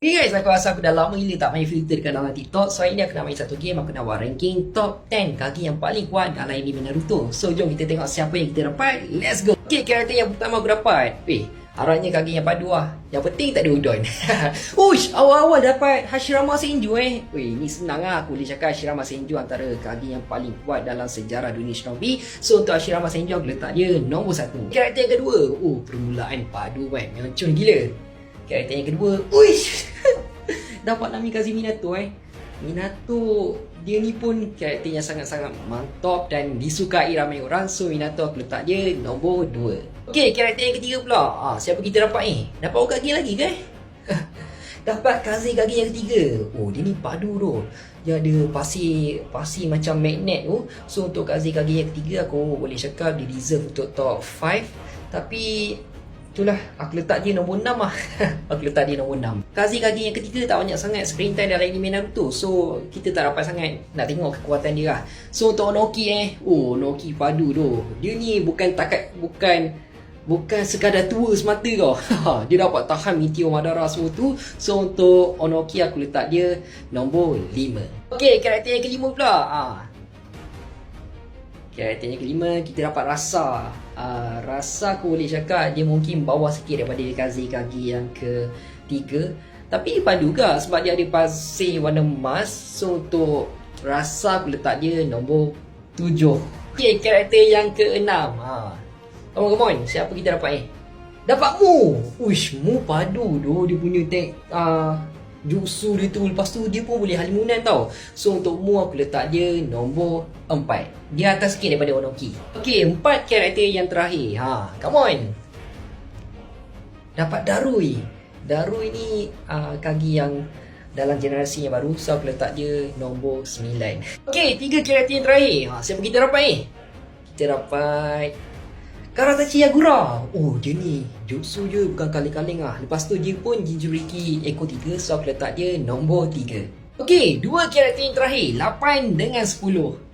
Hey guys, aku rasa aku dah lama gila tak main filter dekat dalam TikTok. So hari ni aku nak main satu game. Aku nak buat ranking top 10 kaki yang paling kuat dalam anime Naruto. So jom kita tengok siapa yang kita dapat. Let's go. Okay, karakter yang pertama aku dapat. Harapnya kaki yang padu lah. Yang penting tak ada udon. Uish, awal-awal dapat Hashirama Senju ni senang lah. Aku boleh cakap Hashirama Senju antara kaki yang paling kuat dalam sejarah dunia shinobi. So untuk Hashirama Senju aku letak dia nombor 1. Karakter yang kedua. Permulaan padu memang cun gila. Karakter yang kedua, dapat Namikaze Minato Minato, dia ni pun karakter yang sangat-sangat mantap dan disukai ramai orang. So Minato aku letak dia nombor 2. Okay, karakter yang ketiga pula. Siapa kita dapat ni? Dapat Hokage lagi ke? Dapat Kazekage yang ketiga. Dia ni padu tu. Dia ada pasir macam magnet tu. So untuk Kazekage yang ketiga aku boleh cakap dia deserve untuk top 5. Tapi itulah, aku letak dia nombor 6 lah. Aku letak dia nombor 6. Kazekage yang ketiga tak banyak sangat screen time dalam anime Naruto. So kita tak dapat sangat nak tengok kekuatan dia lah. So untuk Onoki Onoki padu tu. Dia ni bukan sekadar tua semata tau. Dia dapat tahan Meteor Madara semua tu. So untuk Onoki aku letak dia nombor 5. Okay, karakter yang kelima pula. Karakter yang kelima kita dapat Rasa. Rasa aku boleh cakap dia mungkin bawah sikit daripada Kazekage yang ketiga. Tapi padu juga sebab dia ada pasir warna emas. So untuk Rasa aku letak dia nombor 7. Okay, karakter yang keenam. Come on, siapa kita dapat Dapat Mu. Mu padu tu. Dia punya jutsu dia tu. Lepas tu dia pun boleh halimunan tau. So untuk Mu aku letak dia nombor 4. Dia atas sikit daripada Onoki. Okay, 4 karakter yang terakhir. Come on. Dapat Darui. Darui ni kaki yang dalam generasi yang baru. So aku letak dia nombor 9. Okay, 3 karakter yang terakhir. Siapa kita dapat Kita dapat Karatachi Yagura. Dia ni jutsu je bukan kaleng-kaleng lah. Lepas tu dia pun Jinchuriki Echo 3. So aku letak dia nombor 3. Okay, 2 karakter yang terakhir, 8 dengan 10.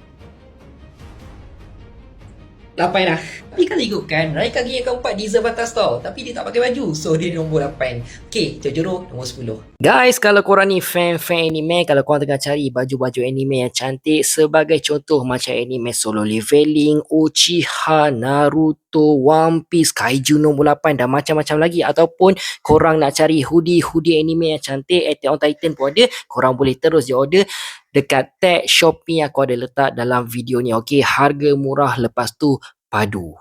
8 lah. Tapi kalau ikutkan, Raikage yang keempat deserve atas tau. Tapi dia tak pakai baju. So dia nombor 8. Okay, Jojoro nombor 10. Guys, kalau korang ni fan-fan anime, kalau korang tengah cari baju-baju anime yang cantik, sebagai contoh macam anime Solo Leveling, Uchiha, Naruto, One Piece, Kaiju nombor 8 dan macam-macam lagi. Ataupun korang nak cari hoodie anime yang cantik, Attack on Titan pun ada. Korang boleh terus je order dekat tag Shopee yang aku ada letak dalam video ni. Okay, harga murah lepas tu padu.